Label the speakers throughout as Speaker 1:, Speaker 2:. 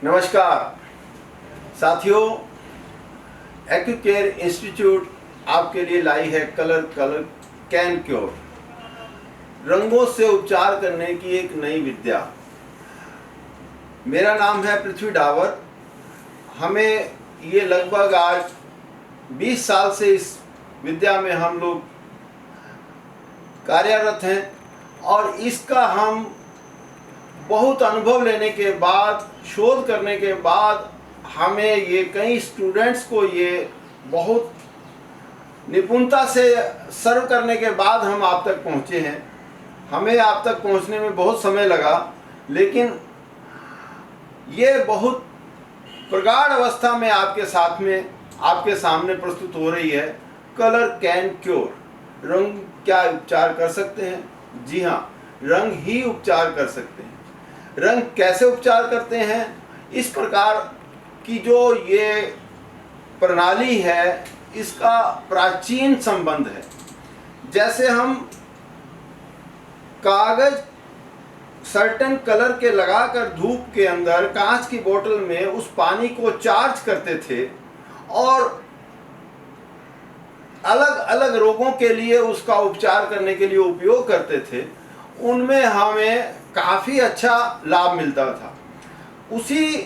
Speaker 1: नमस्कार साथियों, एक्यूकेयर इंस्टीट्यूट आपके लिए लाई है कलर कैन क्योर, रंगों से उपचार करने की एक नई विद्या। मेरा नाम है पृथ्वी डावर। हमें ये लगभग आज 20 साल से इस विद्या में हम लोग कार्यरत हैं और इसका हम बहुत अनुभव लेने के बाद, शोध करने के बाद हमें ये कई स्टूडेंट्स को ये बहुत निपुणता से सर्व करने के बाद हम आप तक पहुँचे हैं। हमें आप तक पहुँचने में बहुत समय लगा, लेकिन ये बहुत प्रगाढ़ अवस्था में आपके साथ में आपके सामने प्रस्तुत हो रही है। कलर कैन क्योर, रंग क्या उपचार कर सकते हैं? जी हाँ, रंग ही उपचार कर सकते हैं। रंग कैसे उपचार करते हैं? इस प्रकार की जो ये प्रणाली है, इसका प्राचीन संबंध है। जैसे हम कागज सर्टेन कलर के लगाकर धूप के अंदर कांच की बोतल में उस पानी को चार्ज करते थे और अलग अलग रोगों के लिए उसका उपचार करने के लिए उपयोग करते थे, उनमें हमें काफ़ी अच्छा लाभ मिलता था। उसी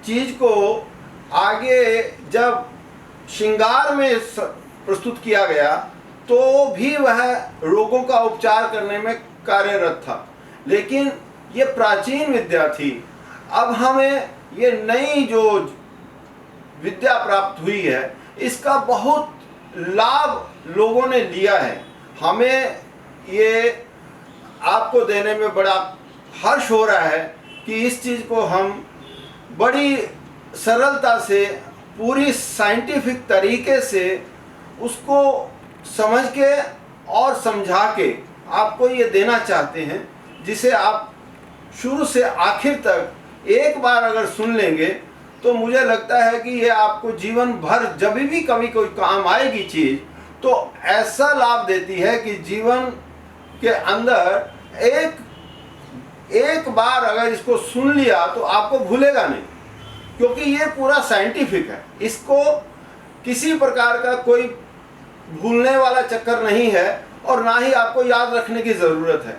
Speaker 1: चीज़ को आगे जब श्रृंगार में प्रस्तुत किया गया तो भी वह रोगों का उपचार करने में कार्यरत था, लेकिन ये प्राचीन विद्या थी। अब हमें ये नई जो विद्या प्राप्त हुई है, इसका बहुत लाभ लोगों ने लिया है। हमें ये आपको देने में बड़ा हर्ष हो रहा है कि इस चीज़ को हम बड़ी सरलता से, पूरी साइंटिफिक तरीके से उसको समझ के और समझा के आपको ये देना चाहते हैं, जिसे आप शुरू से आखिर तक एक बार अगर सुन लेंगे तो मुझे लगता है कि ये आपको जीवन भर जब भी कभी कोई काम आएगी चीज़, तो ऐसा लाभ देती है कि जीवन के अंदर एक बार अगर इसको सुन लिया तो आपको भूलेगा नहीं, क्योंकि ये पूरा साइंटिफिक है। इसको किसी प्रकार का कोई भूलने वाला चक्कर नहीं है और ना ही आपको याद रखने की ज़रूरत है।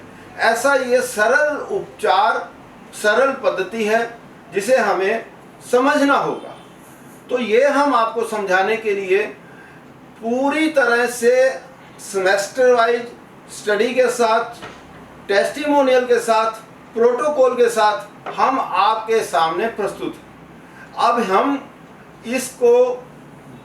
Speaker 1: ऐसा ये सरल उपचार, सरल पद्धति है जिसे हमें समझना होगा। तो ये हम आपको समझाने के लिए पूरी तरह से सेमेस्टर वाइज स्टडी के साथ, टेस्टिमोनियल के साथ, प्रोटोकॉल के साथ हम आपके सामने प्रस्तुत हैं। अब हम इसको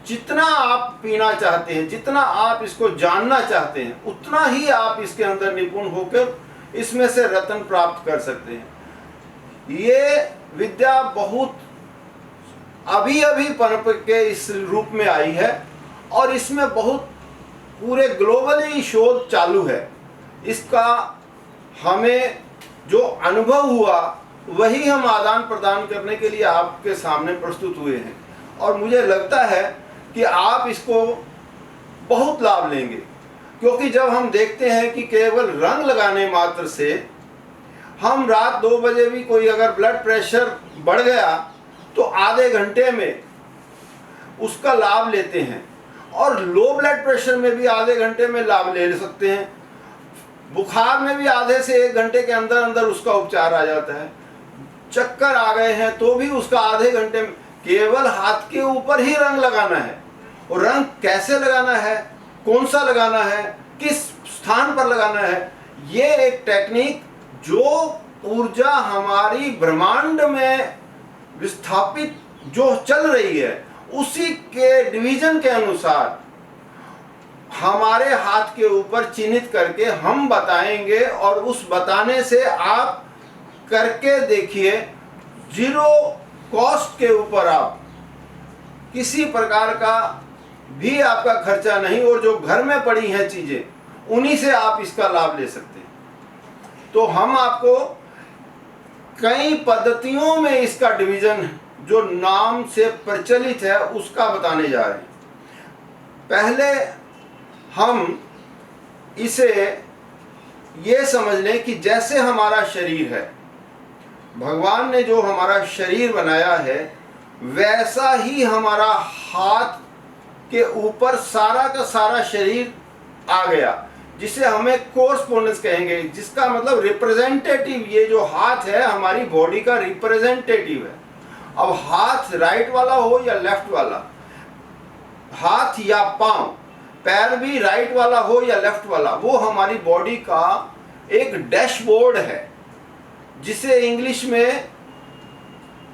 Speaker 1: जितना आप पीना चाहते हैं, जितना आप इसको जानना चाहते हैं, उतना ही आप इसके अंदर निपुण होकर इसमें से रत्न प्राप्त कर सकते हैं। ये विद्या बहुत अभी पनप के इस रूप में आई है और इसमें बहुत पूरे ग्लोबली शोध चालू है। इसका हमें जो अनुभव हुआ वही हम आदान प्रदान करने के लिए आपके सामने प्रस्तुत हुए हैं और मुझे लगता है कि आप इसको बहुत लाभ लेंगे, क्योंकि जब हम देखते हैं कि केवल रंग लगाने मात्र से हम रात 2 बजे भी कोई अगर ब्लड प्रेशर बढ़ गया तो आधे घंटे में उसका लाभ लेते हैं और लो ब्लड प्रेशर में भी आधे घंटे में लाभ ले सकते हैं। बुखार में भी आधे से 1 घंटे के अंदर अंदर उसका उपचार आ जाता है। चक्कर आ गए हैं तो भी उसका आधे घंटे में, केवल हाथ के ऊपर ही रंग लगाना है। और रंग कैसे लगाना है, कौन सा लगाना है, किस स्थान पर लगाना है, ये एक टेक्निक जो ऊर्जा हमारी ब्रह्मांड में विस्थापित जो चल रही है उसी के डिवीजन के अनुसार हमारे हाथ के ऊपर चिन्हित करके हम बताएंगे और उस बताने से आप करके देखिए। 0 कॉस्ट के ऊपर आप किसी प्रकार का भी आपका खर्चा नहीं, और जो घर में पड़ी हैं चीज़ें उन्हीं से आप इसका लाभ ले सकते हैं। तो हम आपको कई पद्धतियों में इसका डिवीजन जो नाम से प्रचलित है उसका बताने जा रहे हैं। पहले हम इसे ये समझ लें कि जैसे हमारा शरीर है, भगवान ने जो हमारा शरीर बनाया है वैसा ही हमारा हाथ के ऊपर सारा का सारा शरीर आ गया, जिसे हमें कोर्सपोंडेंस कहेंगे, जिसका मतलब रिप्रेजेंटेटिव। ये जो हाथ है हमारी बॉडी का रिप्रेजेंटेटिव है। अब हाथ राइट वाला हो या लेफ्ट वाला, हाथ या पांव, पैर भी राइट वाला हो या लेफ्ट वाला, वो हमारी बॉडी का एक डैशबोर्ड है, जिसे इंग्लिश में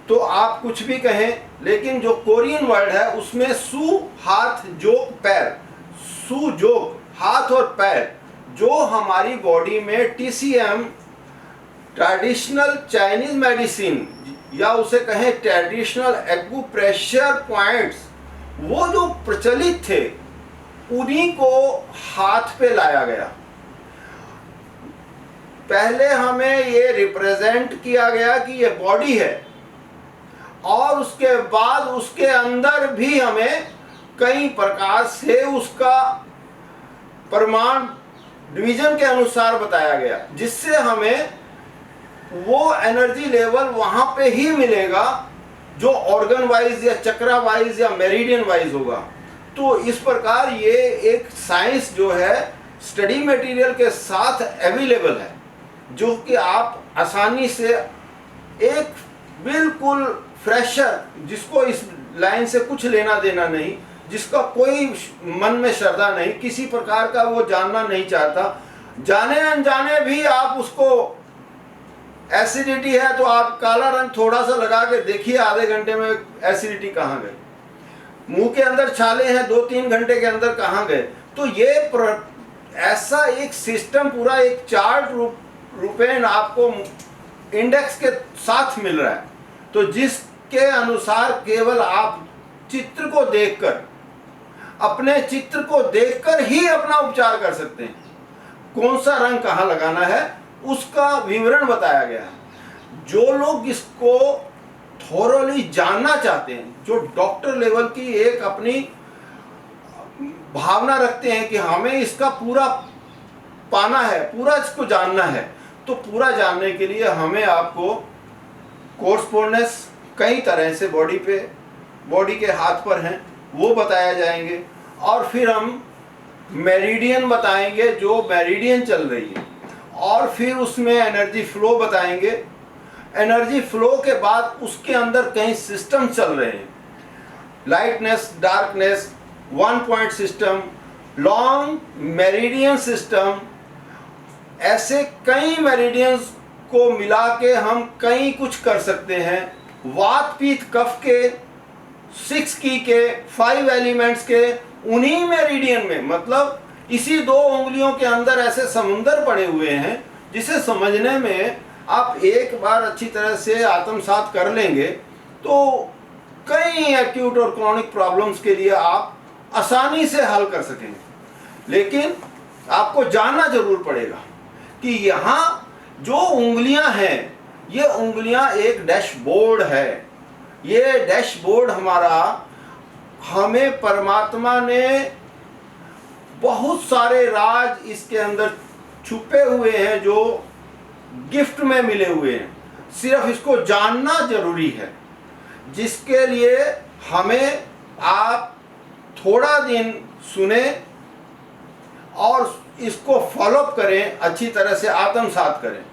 Speaker 1: तो आप कुछ भी कहें, लेकिन जो कोरियन वर्ड है उसमें सु हाथ जोक पैर, सु जोक हाथ और पैर, जो हमारी बॉडी में TCM ट्रेडिशनल चाइनीज मेडिसिन या उसे कहें ट्रेडिशनल एक्यूप्रेशर पॉइंट्स, वो जो प्रचलित थे उन्हीं को हाथ पे लाया गया। पहले हमें ये रिप्रेजेंट किया गया कि ये बॉडी है, और उसके बाद उसके अंदर भी हमें कई प्रकार से उसका परमाणु डिवीजन के अनुसार बताया गया, जिससे हमें वो एनर्जी लेवल वहां पे ही मिलेगा जो ऑर्गन वाइज या चक्रा वाइज या मेरिडियन वाइज होगा। तो इस प्रकार ये एक साइंस जो है स्टडी मटेरियल के साथ अवेलेबल है, जो कि आप आसानी से एक बिल्कुल फ्रेशर, जिसको इस लाइन से कुछ लेना देना नहीं, जिसका कोई मन में श्रद्धा नहीं, किसी प्रकार का वो जानना नहीं चाहता, जाने अनजाने भी आप उसको एसिडिटी है तो आप काला रंग थोड़ा सा लगा के देखिए, आधे घंटे में एसिडिटी कहाँ गई, मुंह के अंदर छाले हैं 2-3 घंटे के अंदर कहाँ गए। तो ये ऐसा एक सिस्टम पूरा एक चार्ट रूपेण आपको इंडेक्स के साथ मिल रहा है, तो जिसके अनुसार केवल आप चित्र को देखकर, अपने चित्र को देखकर ही अपना उपचार कर सकते हैं। कौन सा रंग कहाँ लगाना है उसका विवरण बताया गया है। जो लोग इसको थोरोली जानना चाहते हैं, जो डॉक्टर लेवल की एक अपनी भावना रखते हैं कि हमें इसका पूरा पाना है, पूरा इसको जानना है, तो पूरा जानने के लिए हमें आपको कोर्सपोंडेंस कई तरह से बॉडी के हाथ पर हैं वो बताया जाएंगे, और फिर हम मेरिडियन बताएंगे जो मेरिडियन चल रही है, और फिर उसमें एनर्जी फ्लो बताएंगे। एनर्जी फ्लो के बाद उसके अंदर कई सिस्टम चल रहे हैं, lightness, darkness, 1 point system, long meridian system, ऐसे कई मेरिडियंस को मिला के हम कई कुछ कर सकते हैं। वात पीत कफ के 6 की के 5 एलिमेंट्स के उन्हीं मेरिडियन में, मतलब इसी 2 उंगलियों के अंदर ऐसे समुंदर पड़े हुए हैं, जिसे समझने में आप एक बार अच्छी तरह से आत्मसात कर लेंगे तो कई एक्यूट और क्रॉनिक प्रॉब्लम्स के लिए आप आसानी से हल कर सकेंगे। लेकिन आपको जानना जरूर पड़ेगा कि यहाँ जो उंगलियां हैं, ये उंगलियां एक डैशबोर्ड है। ये डैशबोर्ड हमारा, हमें परमात्मा ने बहुत सारे राज इसके अंदर छुपे हुए हैं जो गिफ्ट में मिले हुए हैं, सिर्फ इसको जानना जरूरी है, जिसके लिए हमें आप थोड़ा दिन सुने और इसको फॉलोअप करें, अच्छी तरह से आत्मसात करें।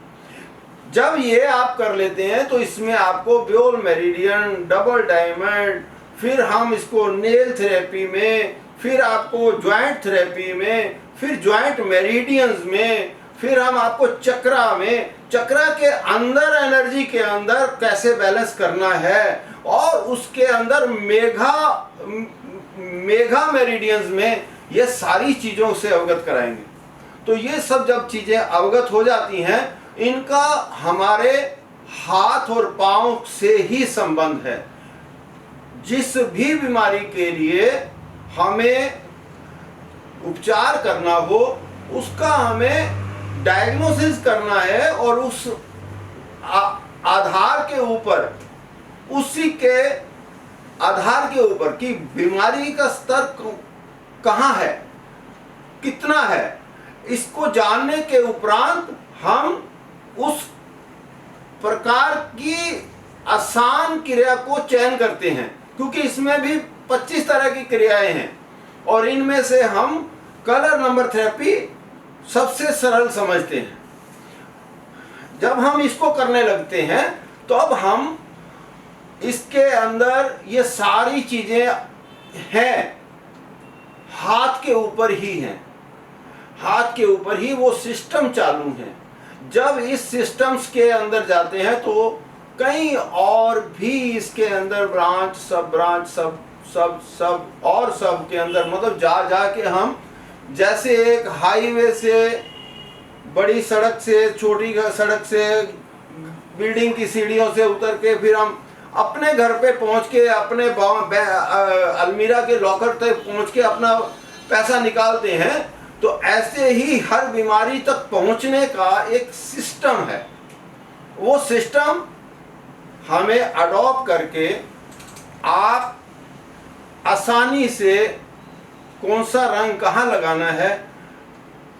Speaker 1: जब ये आप कर लेते हैं तो इसमें आपको ब्योल मेरिडियन, डबल डायमंड, फिर हम इसको नेल थेरेपी में, फिर आपको ज्वाइंट थेरेपी में, फिर ज्वाइंट मेरिडियंस में, फिर हम आपको चक्रा में, चक्रा के अंदर एनर्जी के अंदर कैसे बैलेंस करना है, और उसके अंदर मेगा मेरिडियंस में ये सारी चीज़ों से अवगत कराएंगे। तो ये सब जब चीज़ें अवगत हो जाती हैं, इनका हमारे हाथ और पांव से ही संबंध है। जिस भी बीमारी के लिए हमें उपचार करना हो उसका हमें डायग्नोसिस करना है, और उस आधार के ऊपर, उसी के आधार के ऊपर कि बीमारी का स्तर कहाँ है, कितना है, इसको जानने के उपरांत हम उस प्रकार की आसान क्रिया को चयन करते हैं, क्योंकि इसमें भी 25 तरह की क्रियाएं हैं और इनमें से हम कलर नंबर थेरेपी सबसे सरल समझते हैं। जब हम इसको करने लगते हैं तो अब हम इसके अंदर ये सारी चीजें हैं, हाथ के ऊपर ही हैं, हाथ के ऊपर ही वो सिस्टम चालू है। जब इस सिस्टम्स के अंदर जाते हैं तो कई और भी इसके अंदर ब्रांच सब और सब के अंदर, मतलब जा के हम जैसे एक हाईवे से, बड़ी सड़क से, छोटी सड़क से, बिल्डिंग की सीढ़ियों से उतर के फिर हम अपने घर पे पहुंच के अपने अलमीरा के लॉकर तक पहुंच के अपना पैसा निकालते हैं, तो ऐसे ही हर बीमारी तक पहुंचने का एक सिस्टम है। वो सिस्टम हमें अडॉप्ट करके आप आसानी से कौन सा रंग कहाँ लगाना है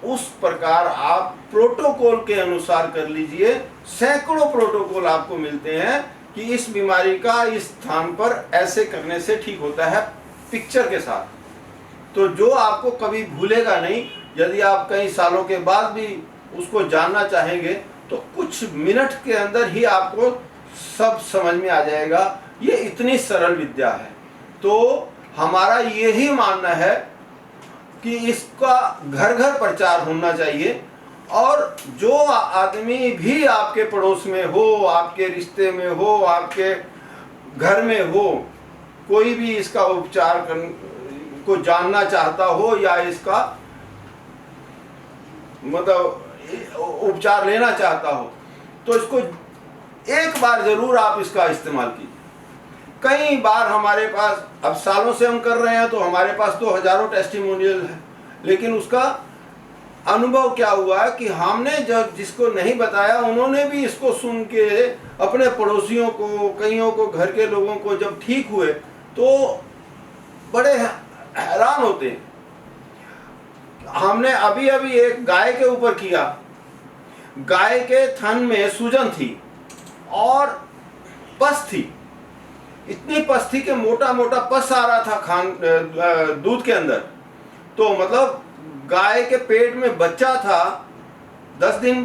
Speaker 1: उस प्रकार आप प्रोटोकॉल के अनुसार कर लीजिए। सैकड़ों प्रोटोकॉल आपको मिलते हैं कि इस बीमारी का इस स्थान पर ऐसे करने से ठीक होता है, पिक्चर के साथ। तो जो आपको कभी भूलेगा नहीं, यदि आप कई सालों के बाद भी उसको जानना चाहेंगे तो कुछ मिनट के अंदर ही आपको सब समझ में आ जाएगा। ये इतनी सरल विद्या है। तो हमारा यही मानना है कि इसका घर घर प्रचार होना चाहिए, और जो आदमी भी आपके पड़ोस में हो, आपके रिश्ते में हो, आपके घर में हो, कोई भी इसका उपचार को जानना चाहता हो या इसका मतलब उपचार लेना चाहता हो, तो इसको एक बार जरूर आप इसका इस्तेमाल कीजिए। कई बार हमारे पास, अब सालों से हम कर रहे हैं तो हमारे पास तो हजारों टेस्टिमोनियल है, लेकिन उसका अनुभव क्या हुआ है कि हमने जब जिसको नहीं बताया उन्होंने भी इसको सुन के अपने पड़ोसियों को, कईयों को, घर के लोगों को जब ठीक हुए तो बड़े हैरान होते हैं। हमने अभी अभी एक गाय के ऊपर किया, गाय के थन में सूजन थी और पस थी, इतनी पस थी कि मोटा मोटा पस आ रहा था दूध के अंदर। तो मतलब गाय के पेट में बच्चा था, 10 दिन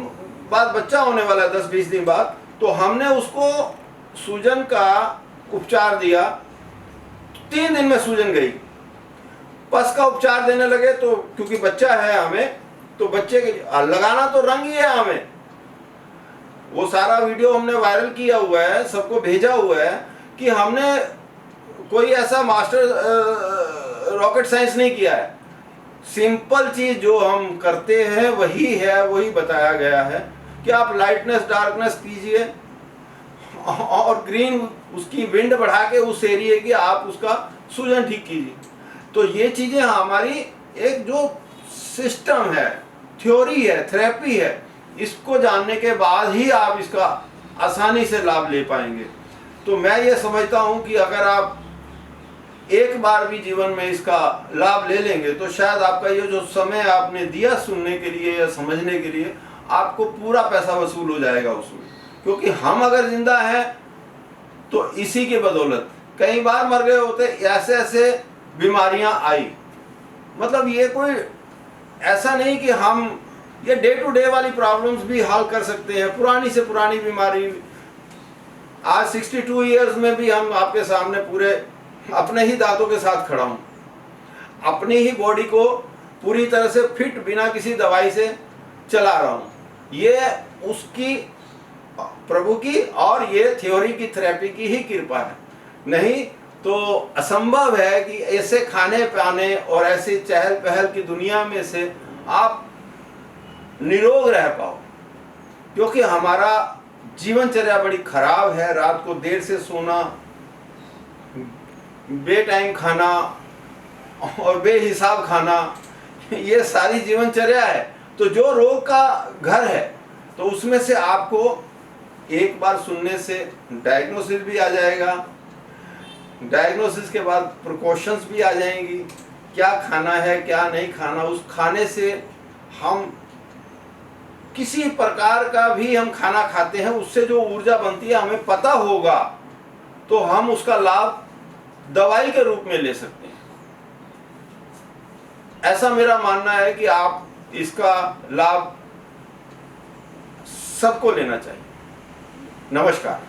Speaker 1: बाद बच्चा होने वाला है, 10-20 दिन बाद। तो हमने उसको सूजन का उपचार दिया, 3 दिन में सूजन गई। पस का उपचार देने लगे तो क्योंकि बच्चा है हमें, तो बच्चे के लगाना तो रंग ही है हमें। वो सारा वीडियो हमने वायरल किया हुआ है, सबको भेजा हुआ है कि हमने कोई ऐसा मास्टर रॉकेट साइंस नहीं किया है। सिंपल चीज जो हम करते हैं वही है, वही बताया गया है कि आप लाइटनेस डार्कनेस कीजिए और ग्रीन उसकी विंड बढ़ा के उस एरिया की आप उसका सूजन ठीक कीजिए। तो ये चीजें हमारी एक जो सिस्टम है, थ्योरी है, थेरेपी है, इसको जानने के बाद ही आप इसका आसानी से लाभ ले पाएंगे। तो मैं ये समझता हूं कि अगर आप एक बार भी जीवन में इसका लाभ ले लेंगे तो शायद आपका ये जो समय आपने दिया सुनने के लिए या समझने के लिए, आपको पूरा पैसा वसूल हो जाएगा उसमें। क्योंकि हम अगर जिंदा हैं तो इसी के बदौलत, कई बार मर गए होते, ऐसे ऐसे बीमारियां आई। मतलब ये कोई ऐसा नहीं कि हम ये डे टू डे वाली प्रॉब्लम्स भी हल कर सकते हैं। पुरानी से पुरानी बीमारी, आज 62 इयर्स में भी हम आपके सामने पूरे अपने ही दांतों के साथ खड़ा हूं, अपनी ही बॉडी को पूरी तरह से फिट बिना किसी दवाई से चला रहा हूं। ये उसकी, प्रभु की और ये थ्योरी की, थेरेपी की ही कृपा है। नहीं तो असंभव है कि ऐसे खाने पाने और ऐसे चहल पहल की दुनिया में से आप निरोग रह पाओ। क्योंकि हमारा जीवनचर्या बड़ी खराब है। रात को देर से सोना, बेटाइम खाना और बेहिसाब खाना, ये सारी जीवनचर्या है। तो जो रोग का घर है तो उसमें से आपको एक बार सुनने से डायग्नोसिस भी आ जाएगा, डायग्नोसिस के बाद प्रिकॉशंस भी आ जाएंगी, क्या खाना है क्या नहीं खाना। उस खाने से हम किसी प्रकार का भी हम खाना खाते हैं उससे जो ऊर्जा बनती है हमें पता होगा तो हम उसका लाभ दवाई के रूप में ले सकते हैं। ऐसा मेरा मानना है कि आप इसका लाभ सबको लेना चाहिए। नमस्कार।